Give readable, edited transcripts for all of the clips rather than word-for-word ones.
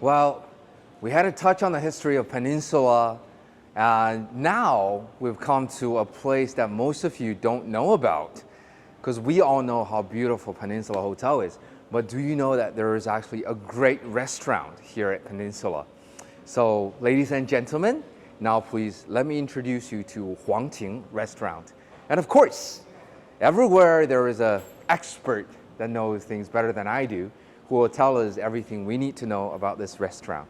Well, we had a touch on the history of Peninsula, and now we've come to a place that most of you don't know about, because we all know how beautiful Peninsula Hotel is. But do you know that there is actually a great restaurant here at Peninsula? So, ladies and gentlemen, now please let me introduce you to Huang Ting restaurant. And of course, everywhere there is an expert that knows things better than I do, who will tell us everything we need to know about this restaurant.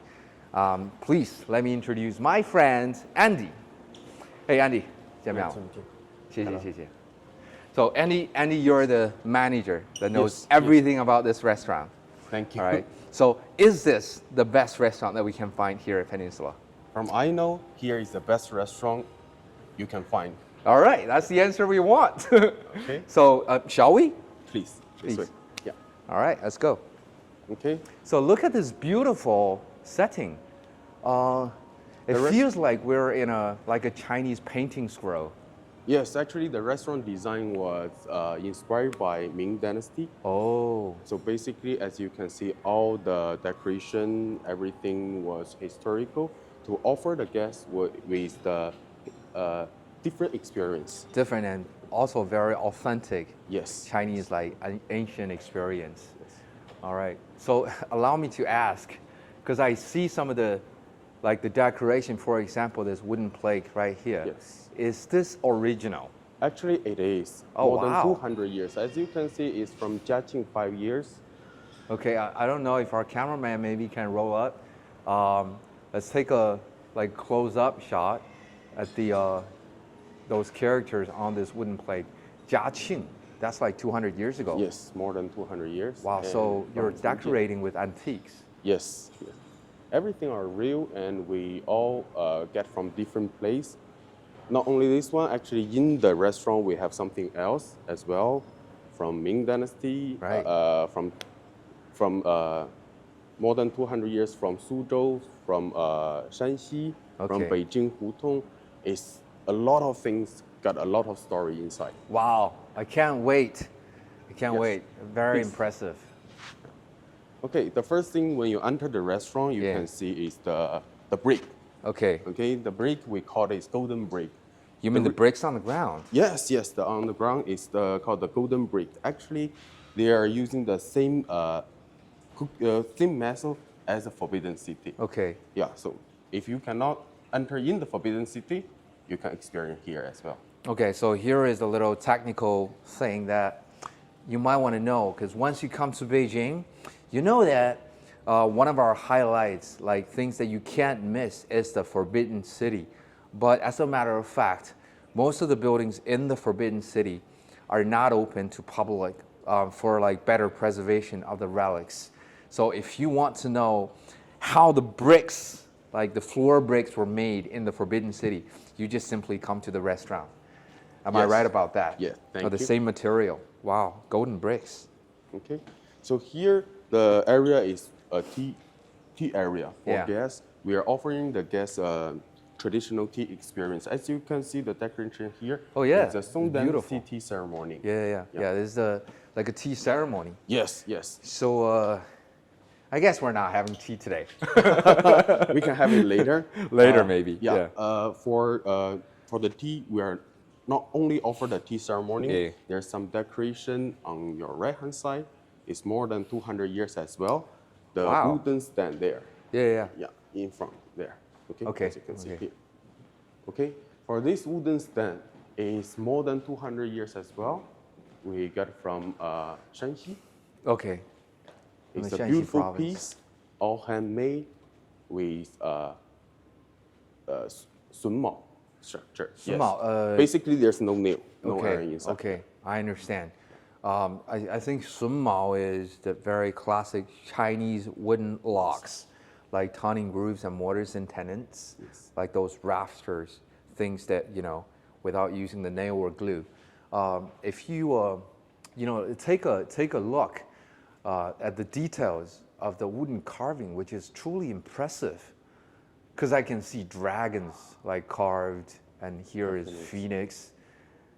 Please let me introduce my friend Andy. Hey Andy, 见面好。谢谢谢谢。So Andy, you're the manager that knows everything about this restaurant. Thank you. All right. So is this the best restaurant that we can find here at Peninsula? From I know, here is the best restaurant you can find. All right, that's the answer we want. Okay. So shall we? Please. Please. This way. Yeah. All right, let's go. Okay. So look at this beautiful setting. It feels like we're in a Chinese painting scroll. Yes, actually the restaurant design was inspired by Ming Dynasty. Oh. So basically, as you can see, all the decoration, everything was historical to offer the guests with the different experience. Different and also very authentic. Yes. Chinese, like an ancient experience. Yes. All right. So allow me to ask, because I see some of the decoration, for example, this wooden plate right here. Yes. Is this original? Actually, it is. Oh, More wow. than 200 years. As you can see, it's from Jiaqing 5 years. Okay, I don't know if our cameraman maybe can roll up. Let's take a close-up shot at the those characters on this wooden plate. Jiaqing, that's like 200 years ago. Yes, more than 200 years. Wow, so you're decorating with antiques. Yes. Everything are real, and we all get from different place. Not only this one, actually in the restaurant we have something else as well, from Ming Dynasty, right. from more than 200 years from Suzhou, from Shanxi, from Beijing Hutong. It's a lot of things, got a lot of story inside. Wow, I can't wait. I can't wait. Very impressive. Okay, the first thing when you enter the restaurant, you can see is the brick. Okay. Okay, the brick we call it golden brick. You mean the bricks on the ground? Yes, the on the ground is called the golden brick. Actually, they are using the same method as the Forbidden City. Okay. Yeah, so if you cannot enter in the Forbidden City, you can experience here as well. Okay, so here is a little technical thing that you might want to know, because once you come to Beijing, you know that one of our highlights, like things that you can't miss, is the Forbidden City. But as a matter of fact, most of the buildings in the Forbidden City are not open to public for better preservation of the relics. So if you want to know how the bricks, like the floor bricks, were made in the Forbidden City, you just simply come to the restaurant. Am I right about that? Yeah, thank you. The same material. Wow, golden bricks. Okay, so here the area is a tea area for guests. We are offering the guests traditional tea experience. As you can see, the decoration here. Oh yeah, it's a Song Dynasty tea ceremony. Yeah. This is like a tea ceremony. Yes. So I guess we're not having tea today. We can have it later. Later, maybe. Yeah. For the tea, we are not only offer the tea ceremony. Yeah. There's some decoration on your right hand side. It's more than 200 years as well. The wooden stand there. Yeah, in front there. Okay. As you can see here. Okay, for this wooden stand, it's more than 200 years as well. We got from Shanxi. Okay. It's a beautiful piece, all handmade with sunmao structure. Sunmao. Basically, there's no nail, no iron inside. Okay, I understand. I think sunmao is the very classic Chinese wooden locks, like turning grooves and mortars and tenons, like those rafters, things that, without using the nail or glue. If you, take a look at the details of the wooden carving, which is truly impressive, because I can see dragons carved, and here is phoenix,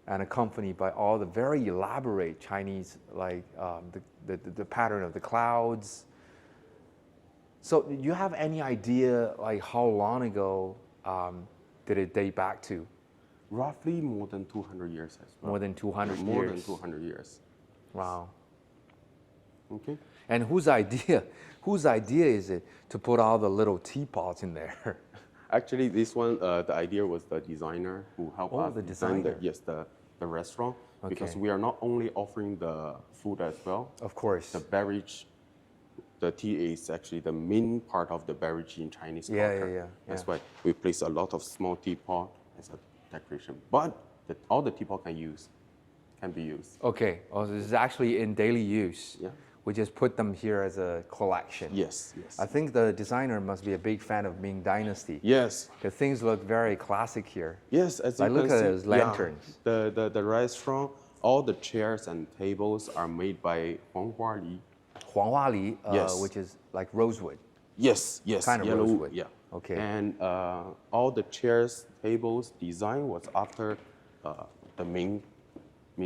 and accompanied by all the very elaborate Chinese, the pattern of the clouds. So do you have any idea like how long ago did it date back to? Roughly more than 200 years as well. More than 200 More years. than 200 years. Wow. Okay. And whose idea is it to put all the little teapots in there? Actually, this one, the idea was the designer who helped us the design designer. the restaurant. Because Okay. we are not only offering the food as well. Of course. The beverage, the tea is actually the main part of the beverage in Chinese Yeah, culture. yeah. That's why we place a lot of small teapot as a decoration. But all the teapot can be used. Okay. Oh, so this is actually in daily use. Yeah. We just put them here as a collection. Yes, yes. I think the designer must be a big fan of Ming Dynasty. Yes. The things look very classic here. Yes, as you I look can at see, it as lanterns. Yeah, the restaurant, all the chairs and tables are made by Huang Huanghua Yes. which is like rosewood. Yes, Kind of yellow, rosewood. yeah. Okay. And all the chairs, tables design was after the Ming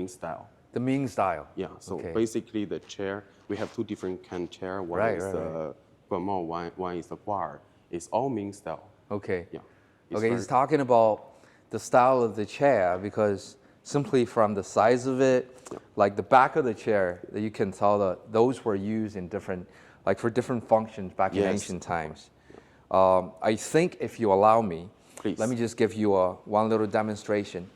style. The Ming style. Yeah, so Okay. basically the chair, we have two different kind of chair. One Right, is right, the guamao, one is the guar. It's all Ming style. Okay. Yeah. Okay, he's talking about the style of the chair because simply from the size of it, like the back of the chair, that you can tell that those were used in different, like for different functions back in Yes, ancient times. I think if you allow me, Please. let me just give you one little demonstration.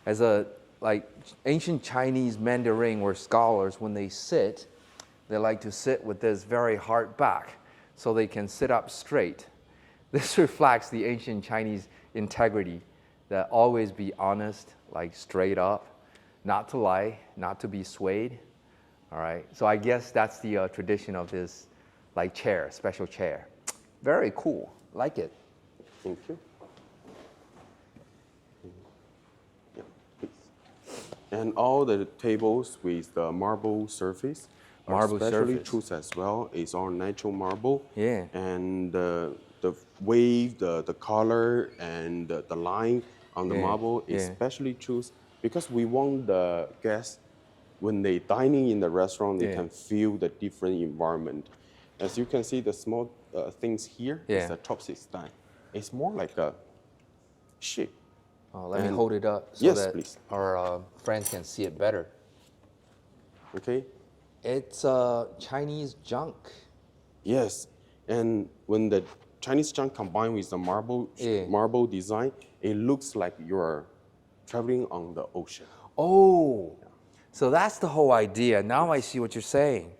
As a like ancient Chinese Mandarin or scholars, when they sit, they like to sit with this very hard back so they can sit up straight. This reflects the ancient Chinese integrity that always be honest, like straight up, not to lie, not to be swayed. All right. So I guess that's the tradition of this like chair, special chair. Very cool. Like it. Thank you. Yeah, please. And all the tables with the marble surface, Marble especially surface. choose as well, is all natural marble. Yeah. And the wave, the color, and the line on the Yeah, marble, yeah. especially choose because we want the guests when they dining in the restaurant, they Yeah. can feel the different environment. As you can see, the small things here is Yeah. a chopstick stand. It's more like a shape. Let me And- hold it up so Yes, that please. our friends can see it better. Okay. It's Chinese junk. Yes, and when the Chinese junk combined with the Yeah. marble design, it looks like you're traveling on the ocean. Oh, so that's the whole idea. Now I see what you're saying.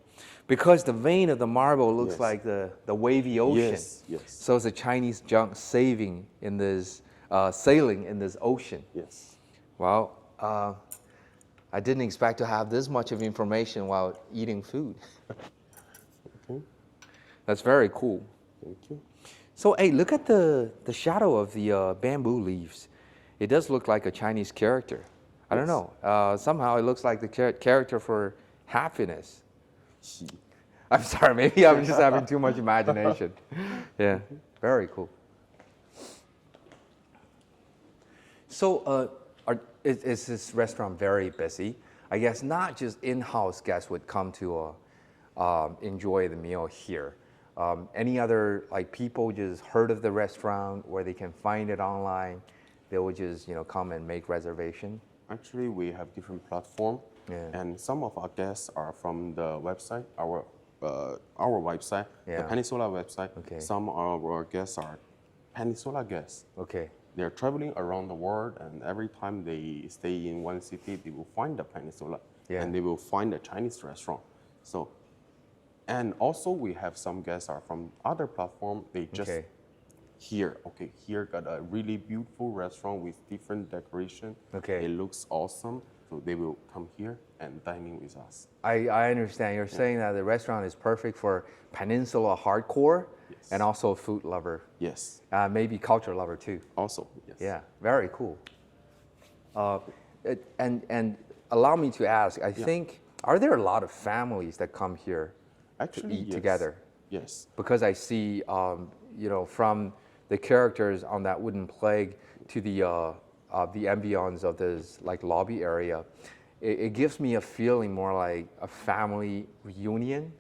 Because the vein of the marble looks Yes. like the wavy ocean. Yes, yes. So it's a Chinese junk sailing in this ocean. Yes. Well, I didn't expect to have this much of information while eating food. Okay. That's very cool. Thank you. So, hey, look at the shadow of the bamboo leaves. It does look like a Chinese character. I don't Yes. know. Somehow it looks like the character for happiness. I'm sorry, maybe I'm just having too much imagination. Yeah, very cool. So, is this restaurant very busy? I guess not just in-house guests would come to enjoy the meal here. Any other like people just heard of the restaurant where they can find it online, they would just come and make reservation. Actually, we have different platform, Yeah. and some of our guests are from the website, our website, Yeah. the Peninsula website. Okay. Some of our guests are Peninsula guests. Okay. They're traveling around the world, and every time they stay in one city, they will find the Peninsula, Yeah. and they will find a Chinese restaurant. So, and also we have some guests are from other platform. They just Okay. here got a really beautiful restaurant with different decoration. Okay. It looks awesome, so they will come here and dining with us. I understand. You're saying that the restaurant is perfect for Peninsula hardcore Yes. and also food lover, Yes, maybe culture lover too. also yes. Yeah, very cool. And allow me to ask, I think, are there a lot of families that come here Actually, to eat yes. together? Yes. Because I see, from the characters on that wooden plaque to the ambience of this like lobby area, it gives me a feeling more like a family reunion.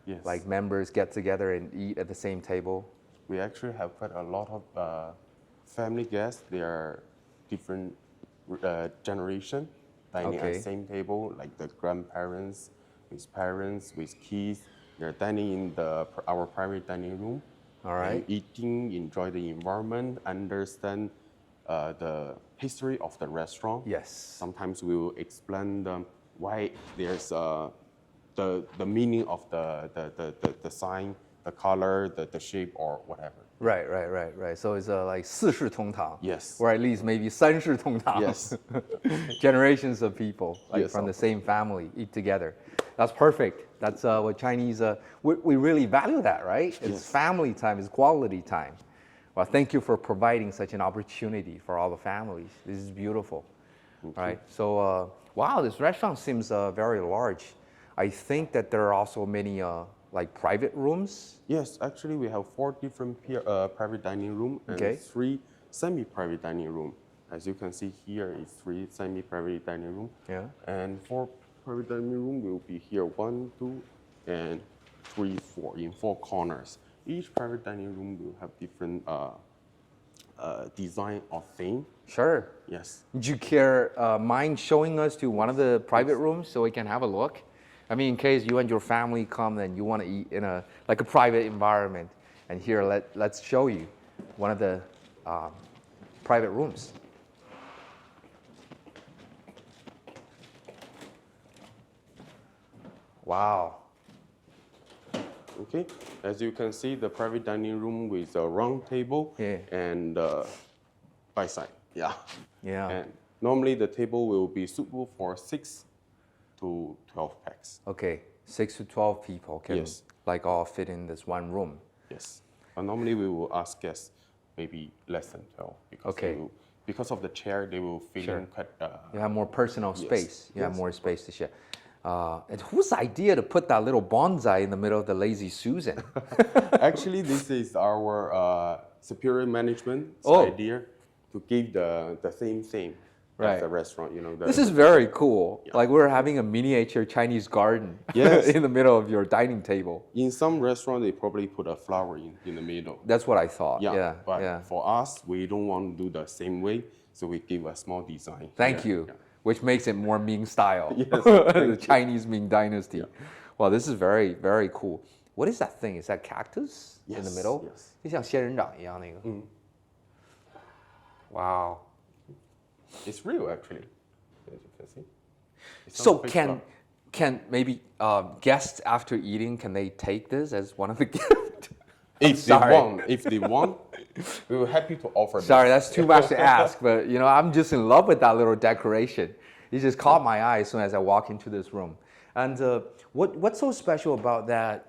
Yes. Like members get together and eat at the same table. We actually have quite a lot of family guests. They are different generation dining at Okay. the same table, like the grandparents, with parents, with kids. They're dining in our private dining room. All right. And eating, enjoy the environment, understand the history of the restaurant. Yes. Sometimes we will explain them why there's the meaning of the sign, the color, the shape, or whatever. Right. So it's like 四世同堂. Yes. Or at least maybe 三世同堂. Yes. Generations of people like Yes, from the of same family eat together. That's perfect. That's what Chinese, we really value that, right? It's Yes. family time, it's quality time. Well, thank you for providing such an opportunity for all the families. This is beautiful. All right. So, wow, this restaurant seems very large. I think that there are also many like private rooms. Yes, actually we have 4 different private dining room and Okay. 3 semi-private dining room. As you can see here is 3 semi-private dining room. Yeah. And 4 private dining room will be here 1, 2, and 3, 4 in 4 corners. Each private dining room will have different design or theme. Sure. Yes. Would you care mind showing us to one of the private rooms so we can have a look? I mean, in case you and your family come and you want to eat in a private environment, and here let's show you one of the private rooms. Wow. Okay. As you can see, the private dining room with a round table and by side. Yeah. Yeah. And normally the table will be suitable for 6 to 12 packs. Okay, 6 to 12 people can Yes. like all fit in this one room. Yes. And normally we will ask guests maybe less than 12 because Okay. because of the chair they will feel Sure. in quite. You have more personal space. You have Yes. more space to share. And whose idea to put that little bonsai in the middle of the Lazy Susan? Actually, this is our superior management's Oh. idea to give the same theme Right. of the restaurant. You know, This is very cool. Like we're having a miniature Chinese garden Yes. in the middle of your dining table. in some restaurants they probably put a flower in the middle. That's what I thought. Yeah. But for us, we don't want to do the same way, so we give a small design. Thank here. you. Yeah. Which makes it more Ming style. Yes, The Chinese Ming Dynasty. Wow, this is very, very cool. What is that thing? Is that cactus in the Yes, middle? yes. 就像仙人掌一样那个。Wow. It's real actually, as you can see. It's not So fake can flower. can maybe guests after eating, can they take this as one of the gifts? If they want, we were happy to offer. Sorry, this. that's too much to ask, but you know, I'm just in love with that little decoration. It just caught my eye as soon as I walk into this room. And what's so special about that?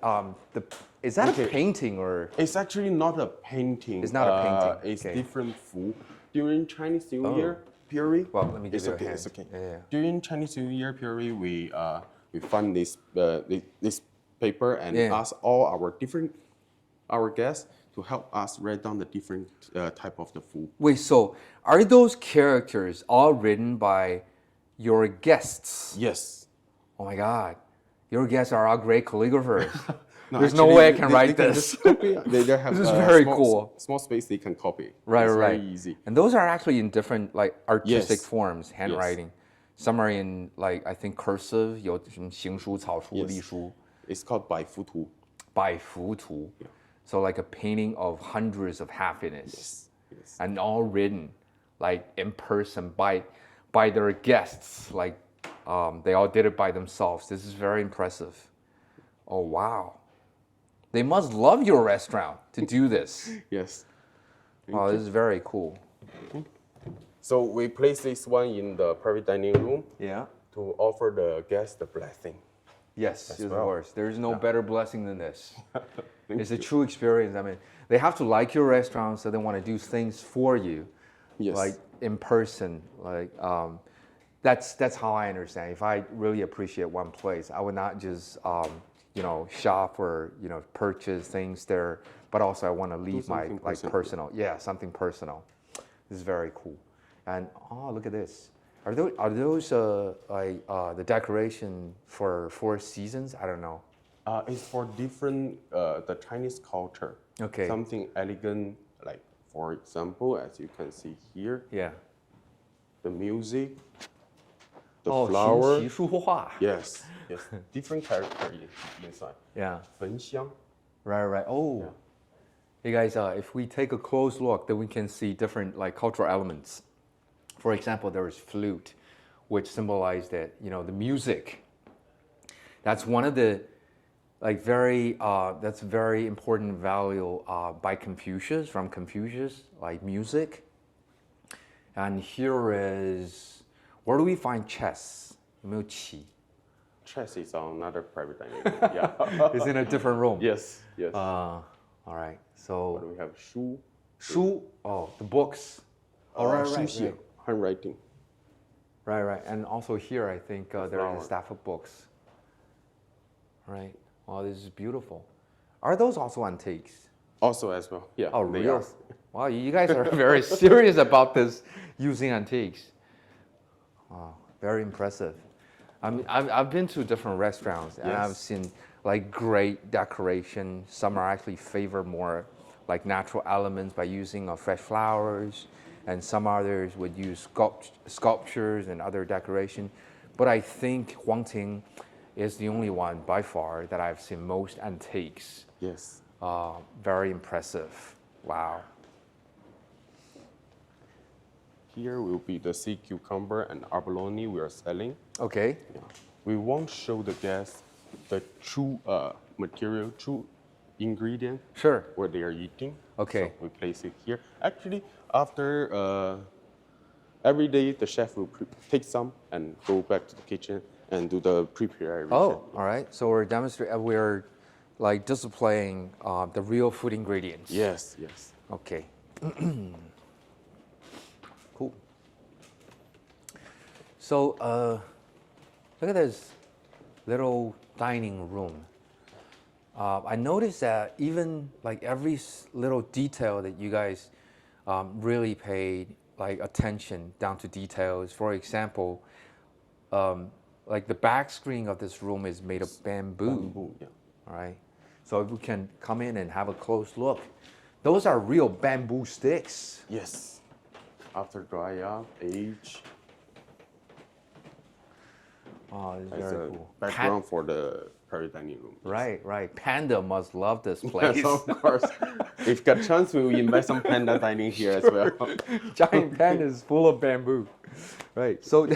Is that a painting or? It's actually not a painting. It's not a painting. It's Okay. different food. During Chinese New Year period. Well, let me give it's you a okay. hand. It's okay. Yeah. During Chinese New Year period, we fund this paper and ask all our guests to help us write down the different type of the food. Wait, so are those characters all written by your guests? Yes. Oh my God, your guests are all great calligraphers. No, There's no actually, way I can they write can this. just copy. They have This is very cool. Small space they can copy. Right, it's right. Very easy. And those are actually in different like artistic Yes. forms, handwriting. Some are in like I think cursive, 有什么行书、草书、 Yes. 隶书、 It's called 百幅图. 百幅图. So like a painting of hundreds of happiness, Yes. and all written like in person by their guests. Like they all did it by themselves. This is very impressive. Oh wow. They must love your restaurant to do this. Yes. Wow, this is very cool. So we place this one in the private dining room Yeah. to offer the guests the blessing. Yes, of well. course. There's no better blessing than this. It's a true experience. I mean, they have to like your restaurant, so they want to do things for you, Yes. like in person. Like that's how I understand. If I really appreciate one place, I would not just shop or purchase things there, but also I want to leave my something like personal. personal, something personal. This is very cool. And look at this. Are those the decoration for 4 seasons? I don't know. It's for different the Chinese culture. Okay. Something elegant, like for example, as you can see here, Yeah. the music, the Oh, flower. 琴棋书画. Yes, yes. Different character inside. Yeah. 焚香. Right, right. Oh. Yeah. Hey guys, if we take a close look, then we can see different like cultural elements. For example, there is flute, which symbolized that, you know, the music. That's one of the like that's very important value by Confucius, from Confucius, like music. And here is, where do we find chess? 有没有棋? Chess is on another private dining room. Yeah. It's in a different room. Yes, yes. All right. So What do we have? 书. 书, oh, the books. Oh, right, right, 书写, right. handwriting. Right, right. And also here, I think there flower. is a staff of books. Right. Oh, this is beautiful. Are those also antiques? Also as well. Yeah. Oh, they real? are. Wow, you guys are very serious about this, using antiques. Wow, very impressive. I've been to different restaurants and I've seen like great decoration. Some are actually favor more like natural elements by using fresh flowers, and some others would use sculptures and other decoration. But I think Huang Ting is the only one by far that I've seen most antiques. Yes. Very impressive. Wow. Here will be the sea cucumber and abalone we are selling. Okay. Yeah. We won't show the guests the true material, true ingredient, Sure. what they are eating. Okay. So we place it here. Actually, after every day, the chef will take some and go back to the kitchen and do the prepare everything. Oh, all right. So we're like displaying the real food ingredients. Yes, yes. Okay. Cool. So look at this little dining room. I noticed that even like every little detail that you guys really paid like attention down to details. For example, like the back screen of this room is made of bamboo. Bamboo, yeah. All right. So if we can come in and have a close look, those are real bamboo sticks. Yes. After dry up, age. Oh, it's As very a cool. background for the private dining room. Yes. Right, right. Panda must love this place. Yes, of course. If got chance, we will invite some panda dining here as well. Giant panda is full of bamboo. Right. So,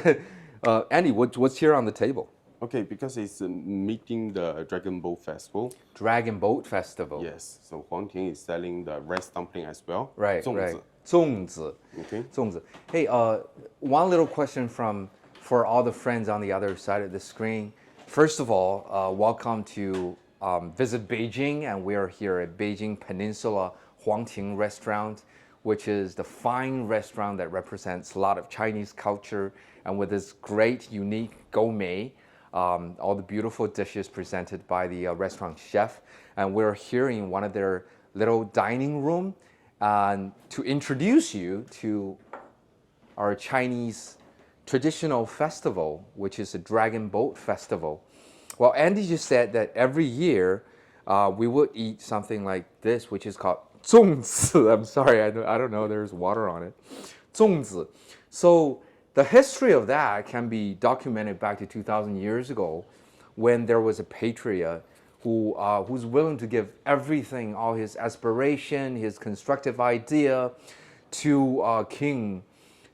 Andy, what's here on the table? Okay, because it's meeting the Dragon Boat Festival. Dragon Boat Festival. Yes, so Huang Ting is selling the rice dumpling as well. Right, 粽子. right. 粽子. Okay. 粽子. Hey, one little question for all the friends on the other side of the screen. First of all, welcome to visit Beijing, and we are here at Beijing Peninsula Huang Ting restaurant, which is the fine restaurant that represents a lot of Chinese culture, and with this great, unique gourmet, all the beautiful dishes presented by the restaurant chef. And we're here in one of their little dining room to introduce you to our Chinese traditional festival, which is the Dragon Boat Festival. Well, Andy just said that every year we would eat something like this, which is called 粽子. I'm sorry, I don't know, there's water on it. 粽子. So the history of that can be documented back to 2,000 years ago, when there was a patriot who's willing to give everything, all his aspiration, his constructive idea, to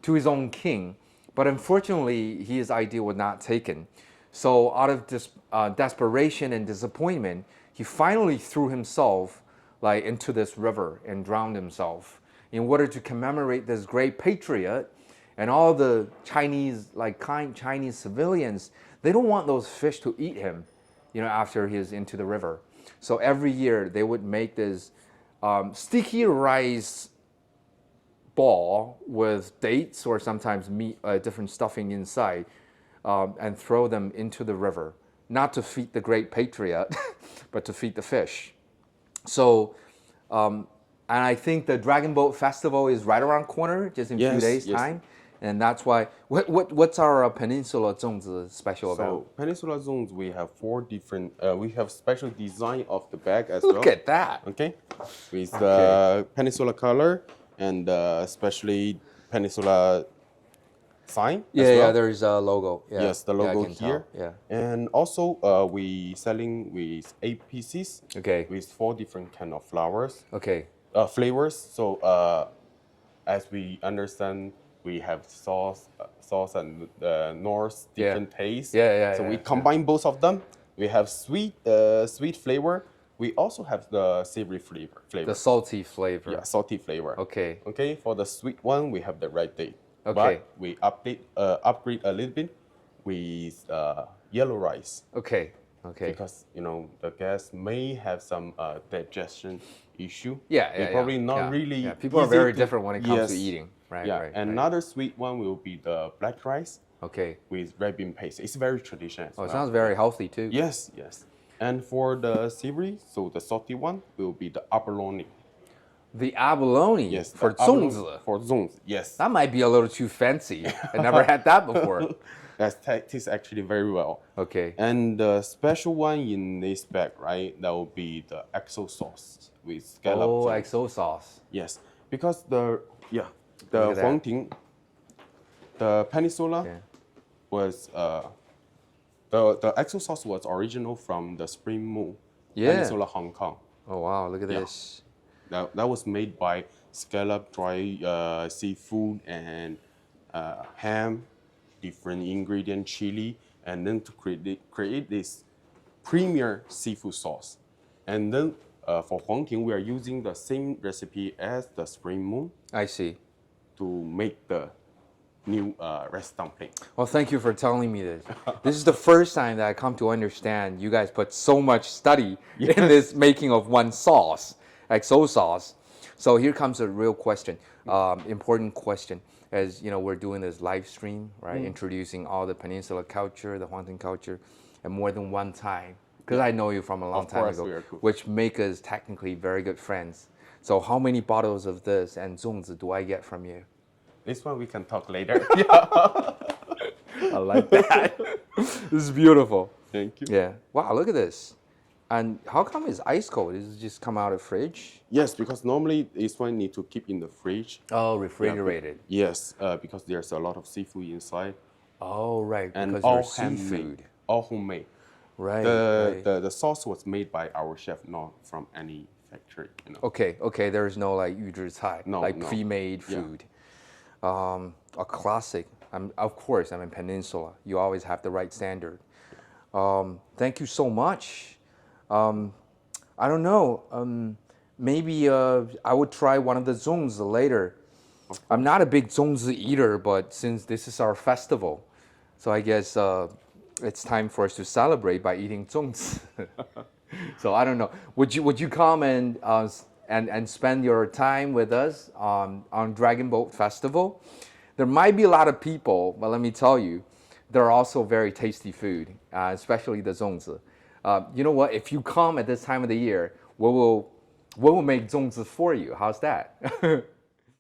his own king. But unfortunately, his idea was not taken. So out of this desperation and disappointment, he finally threw himself like into this river and drowned himself in order to commemorate this great patriot. And all the Chinese, like kind Chinese civilians, they don't want those fish to eat him, after he's into the river. So every year they would make this sticky rice ball with dates or sometimes meat, different stuffing inside, and throw them into the river, not to feed the great patriot, but to feed the fish. So, and I think the Dragon Boat Festival is right around the corner, just in a few days' time. And that's why, what's our Peninsula Zongzi special So about? Peninsula Zones, we have 4 different. We have special design of the bag as well. Look at that. Okay, with the Peninsula color and especially Peninsula sign Yeah, as well. yeah, there's a logo. Yeah. Yes, the Yeah, I logo can here. tell. Yeah. And also, we selling with 8 pieces. Okay. With 4 different kind of flowers, Okay. flavors. So, as we understand, we have sauce and North different tastes. Yeah, yeah, So yeah, we yeah. combine both of them. We have sweet flavor. We also have the savory flavor. The salty flavor. Yeah, salty flavor. Okay. Okay, for the sweet one, we have the red date. Okay. But we upgrade a little bit with yellow rice Okay. Okay. because the guests may have some digestion issue. Yeah, yeah, They're probably yeah, not yeah, really. yeah. People are easy very to- different when it comes to Yes. eating. Right. Yeah, Right. and right. another sweet one will be the black rice Okay. with red bean paste. It's very traditional. As Oh, it well. sounds very healthy too. Yes, yes. And for the savory, so the salty one will be the abalone. The abalone Yes, the for abalone Zongzi. For Zongzi, yes. That might be a little too fancy. I never had that before. That tastes actually very well. Okay. And the special one in this bag, right? That will be the XO sauce with scallop. Oh, jelly. XO sauce. Yes, because the Look at Huang that. Ting, the Peninsula Yeah. was the XO sauce was original from the Spring Moon Yeah. Peninsula, Hong Kong. Oh wow! Look at Yeah. this. That was made by scallop, dry seafood, and ham, different ingredient, chili, and then to create this premier seafood sauce. And then for Huang Ting, we are using the same recipe as the Spring Moon I see. to make the new rice dumpling. Well, thank you for telling me this. This is the first time that I come to understand you guys put so much study in this making of one sauce, XO sauce. So here comes a real question, important question. As you know, we're doing this live stream, right? Introducing all the Peninsula culture, the Huang Ting culture, and more than one time. Because I know you from a long Of time course ago, we are cool. which make us technically very good friends. So how many bottles of this and Zongzi do I get from you? This one we can talk later. I like that. This is beautiful. Thank you. Yeah. Wow, look at this. And how come it's ice cold? Does it just come out of fridge? Yes, because normally this one need to keep in the fridge. Oh, refrigerated. Yes, because there's a lot of seafood inside. Oh, right. And Because all there's handmade. seafood. All homemade. Right. The, right. the sauce was made by our chef, not from any factory. Okay, okay. There's no like 预制菜, No, like no. pre-made Yeah. food. A classic. Of course, I'm in Peninsula. You always have the right standard. Thank you so much. I don't know. Maybe I would try one of the Zongzi later. I'm not a big Zongzi eater, but since this is our festival, so I guess it's time for us to celebrate by eating Zongzi. So I don't know. Would you come and spend your time with us on Dragon Boat Festival? There might be a lot of people, but let me tell you, there are also very tasty food, especially the Zongzi. You know what? If you come at this time of the year, we will make Zongzi for you. How's that?